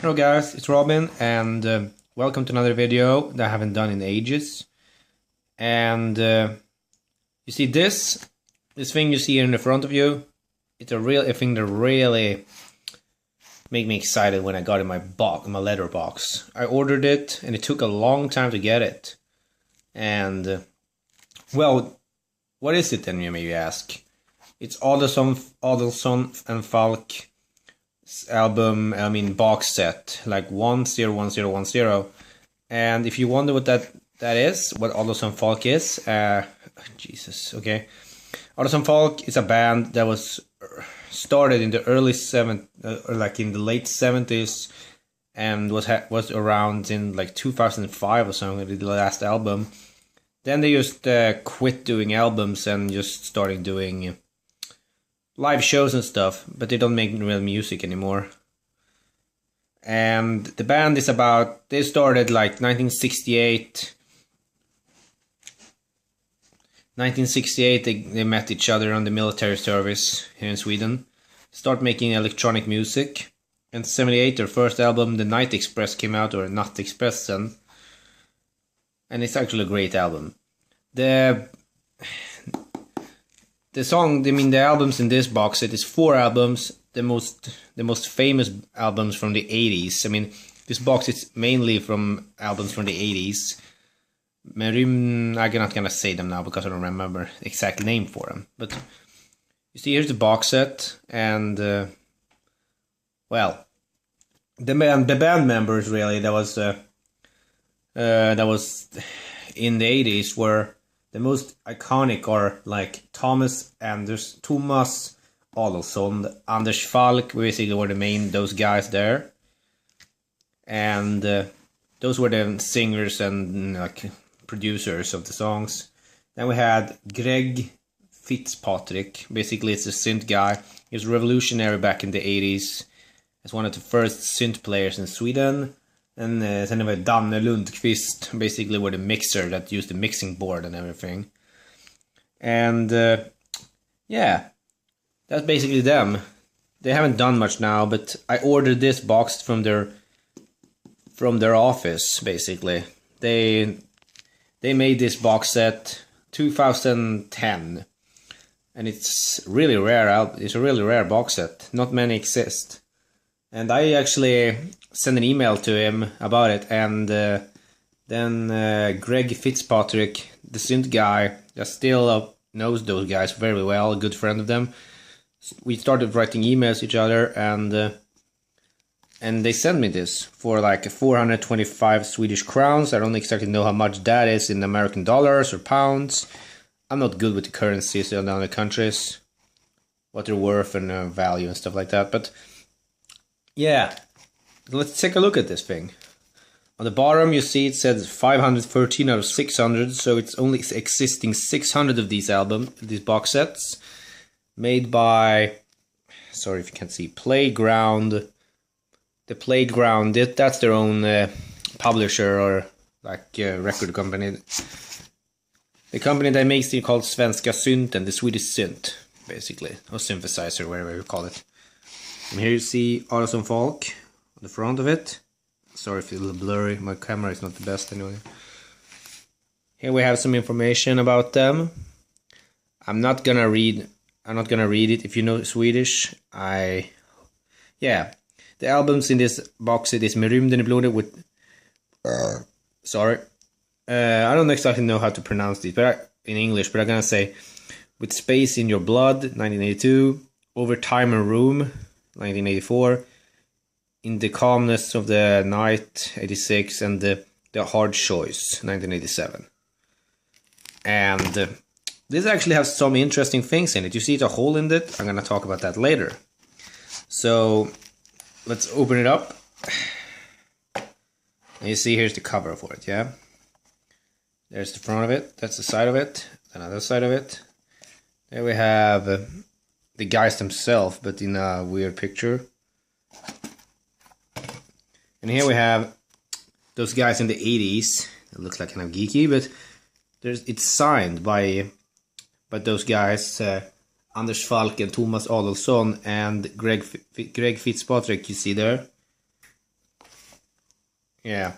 Hello guys, it's Robin and welcome to another video that I haven't done in ages. And you see this thing you see here in the front of you, it's a thing that really made me excited when I got it in my letter box. I ordered it and it took a long time to get it. And well, what is it then, you may ask? It's adolfsson and falk album, Boxset, like 101010. And if you wonder what that is, what adolfsson falk is, Jesus, okay. adolfsson falk is a band that was started in the in the late 70s, and was around in like 2005 or something, the last album. Then they just quit doing albums and just started doing live shows and stuff, but they don't make real music anymore. And the band is they started like 1968. 1968 they met each other on the military service here in Sweden. Start making electronic music. And 78 their first album, The Night Express, came out, or Natt Expressen. And it's actually a great album. The albums in this box set is 4 albums, the most famous albums from the 80s. I mean, this box is mainly from albums from the 80s. I'm not gonna say them now because I don't remember the exact name for them. But you see, here's the box set, and well, the band members really that was in the 80s were. The most iconic are like Thomas Adolfsson, Anders Falk, basically were those guys there. And those were the singers and like producers of the songs. Then we had Greg Fitzpatrick, basically it's a synth guy. He was revolutionary back in the 80s as one of the first synth players in Sweden. And then we had Danne Lundqvist, basically were the mixer that used the mixing board and everything. And yeah, that's basically them. They haven't done much now, but I ordered this box from their office, basically. They made this box set 2010, and it's really rare. It's a really rare box set. Not many exist. And I actually sent an email to him about it, and then Greg Fitzpatrick, the synth guy, that still knows those guys very well, a good friend of them. We started writing emails to each other, and they sent me this for like 425 Swedish crowns. I don't exactly know how much that is in American dollars or pounds. I'm not good with the currencies in other countries, what they're worth and value and stuff like that, but yeah, let's take a look at this thing. On the bottom you see it says 513 out of 600, so it's only existing 600 of these box sets, made by, sorry if you can't see, Playground. The Playground, that's their own publisher or like record company. The company that makes it called Svenska Synten, the Swedish synth, basically, or synthesizer, whatever you call it. And here you see adolfsson falk on the front of it. Sorry if it's a little blurry, my camera is not the best anyway. Here we have some information about them. I'm not gonna read it. If you know Swedish, yeah. The albums in this box set is Med rymden i blodet with sorry. I don't exactly know how to pronounce these, but in English, but I'm gonna say With Space in Your Blood, 1982, Over Time and Room, 1984, In the Calmness of the Night, 86, and The Hard Choice, 1987. And this actually has some interesting things in it. You see the hole in it? I'm gonna talk about that later. So let's open it up. And you see here's the cover for it, yeah? There's the front of it, that's the side of it, another side of it. There we have the guys themselves, but in a weird picture. And here we have those guys in the 80s. It looks like kind of geeky, but it's signed by those guys, Anders Falk and Thomas Adolfsson and Greg Fitzpatrick, you see there. Yeah.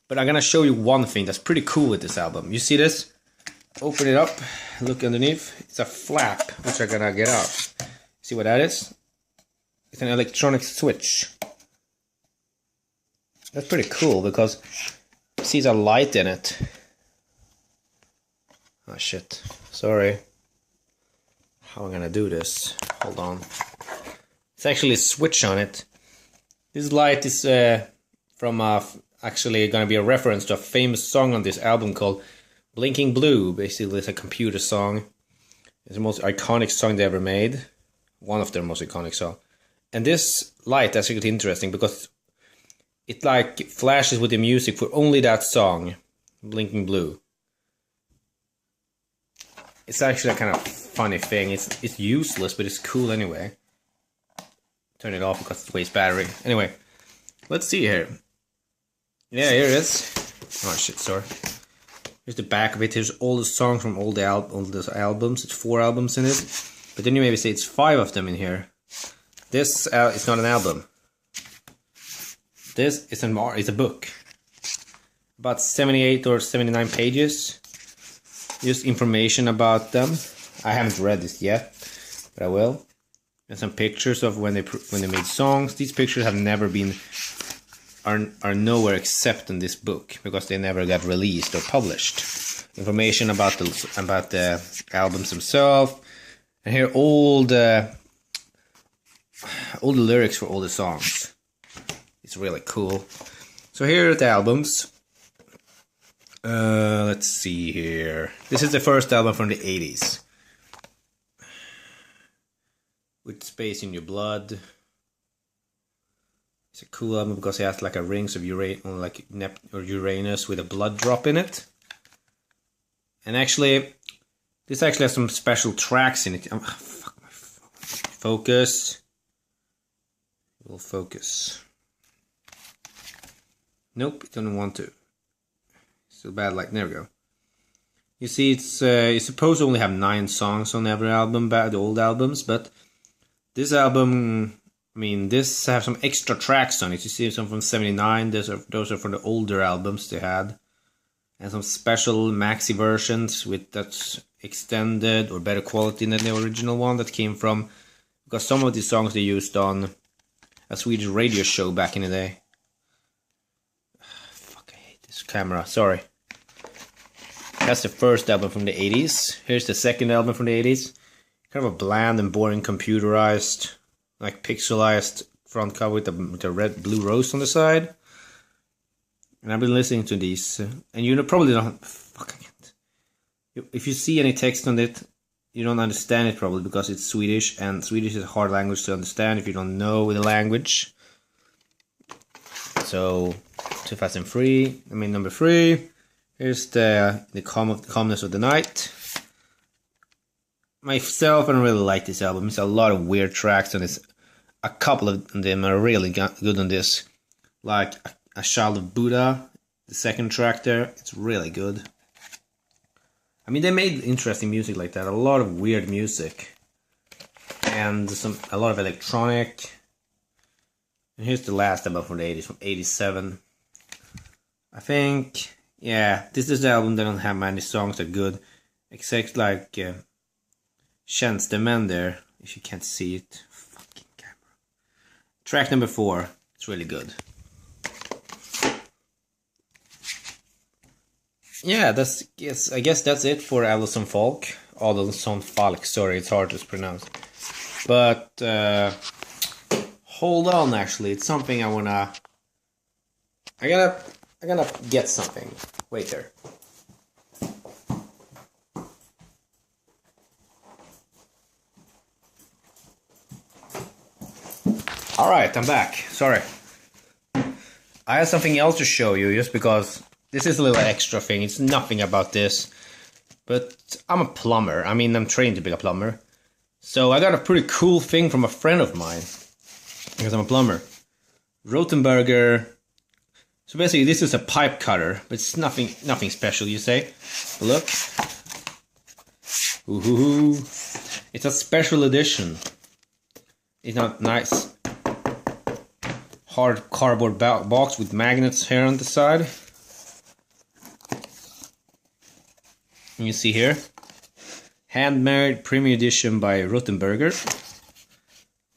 But I'm gonna show you one thing that's pretty cool with this album. You see this? Open it up, look underneath. It's a flap, which I'm gonna get out. See what that is? It's an electronic switch. That's pretty cool because you see a light in it. Oh shit, sorry. How am I gonna do this? Hold on. It's actually a switch on it. This light is from actually gonna be a reference to a famous song on this album called Blinking Blue. Basically it's a computer song. It's the most iconic song they ever made. One of their most iconic songs. And this light is actually interesting because it like flashes with the music for only that song, Blinking Blue. It's actually a kind of funny thing. It's useless, but it's cool anyway. Turn it off because it wastes battery. Anyway, let's see here. Yeah, here it is. Oh shit, sorry. Here's the back of it. Here's all the songs from all the albums. It's 4 albums in it. But then you maybe say it's 5 of them in here. This is not an album. This is a book. About 78 or 79 pages. Just information about them. I haven't read this yet, but I will. And some pictures of when they made songs. These pictures have never been are nowhere except in this book because they never got released or published. Information about the albums themselves, and here all the lyrics for all the songs. It's really cool. So here are the albums. Let's see here. This is the first album from the 80s. With Space in Your Blood. It's a cool album because it has like a rings of Uranus with a blood drop in it. And actually, this actually has some special tracks in it. Oh, fuck my phone. Focus. It will focus. Nope, it doesn't want to. Still bad light. There we go. You see, it's supposed to only have 9 songs on every album, the old albums, but this album, I mean, this have some extra tracks on it. You see some from 79. Those are from the older albums they had, and some special maxi versions with that's extended or better quality than the original one that came from. Because some of these songs they used on a Swedish radio show back in the day. Fuck, I hate this camera. Sorry. That's the first album from the 80s. Here's the second album from the 80s. Kind of a bland and boring computerized, like pixelized front cover with the red blue rose on the side. And I've been listening to these, and you probably don't. Fuck, I can't. If you see any text on it, you don't understand it probably because it's Swedish, and Swedish is a hard language to understand if you don't know the language. So, 2003. I mean, number 3. Here's the calmness of the night. Myself, I don't really like this album. It's a lot of weird tracks, and it's a couple of them are really good on this. Like a Child of Buddha, the second track there, it's really good. I mean, they made interesting music like that. A lot of weird music, and a lot of electronic. And here's the last album from the 80s, from 87. I think, yeah, this is the album that don't have many songs that are good, except like Tjänstemän there, if you can't see it. Fucking camera. Track number 4, it's really good. Yeah, I guess that's it for adolfsson falk, sorry, it's hard to pronounce. But hold on, actually, it's something I gotta get something. Wait there. Alright, I'm back. Sorry. I have something else to show you just because this is a little extra thing. It's nothing about this. But I'm a plumber. I mean, I'm trained to be a plumber. So I got a pretty cool thing from a friend of mine. Because I'm a plumber. Rothenberger. So basically this is a pipe cutter. But it's nothing special, you say. Look. Ooh. It's a special edition. It's not nice. hard cardboard box with magnets here on the side. And you see here, handmade premium edition by Rothenberger.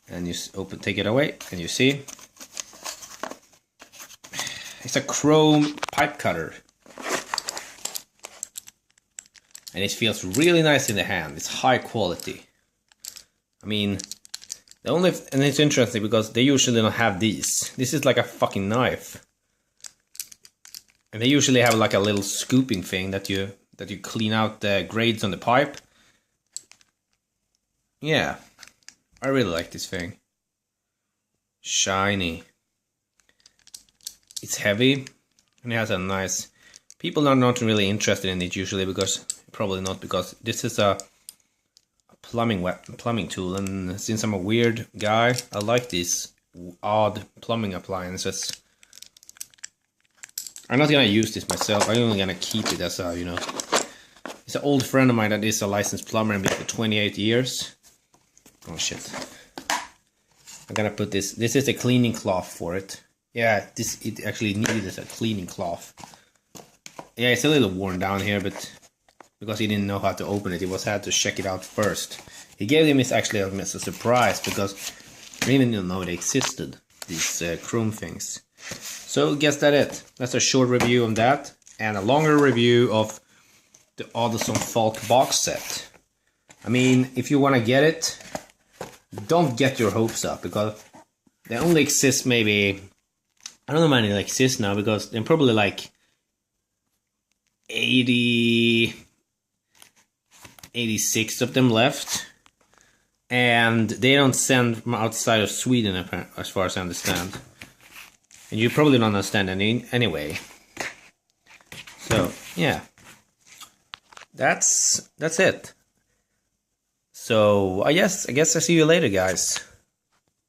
And you take it away, and you see it's a chrome pipe cutter, and it feels really nice in the hand. It's high quality. I mean, and it's interesting because they usually don't have these. This is like a fucking knife, and they usually have like a little scooping thing that you clean out the grades on the pipe. Yeah, I really like this thing. Shiny. It's heavy, and it has a nice... People are not really interested in it usually because... Probably not, because this is a plumbing tool, and since I'm a weird guy, I like these odd plumbing appliances. I'm not gonna use this myself. I'm only gonna keep it as a, you know... It's an old friend of mine that is a licensed plumber and been for 28 years. Oh shit. I'm gonna put this... This is a cleaning cloth for it. Yeah, it actually needed a cleaning cloth. Yeah, it's a little worn down here, but because he didn't know how to open it, he had to check it out first. He gave him actually a surprise because I didn't even know they existed, these chrome things. So guess that's it. That's a short review on that, and a longer review of the Adolfsson Falk box set. I mean, if you want to get it, don't get your hopes up, because they only exist maybe... I don't know how many exist now, because they're probably like 86 of them left. And they don't send from outside of Sweden, as far as I understand. And you probably don't understand any anyway. So, yeah. That's it. So, I guess I see you later, guys.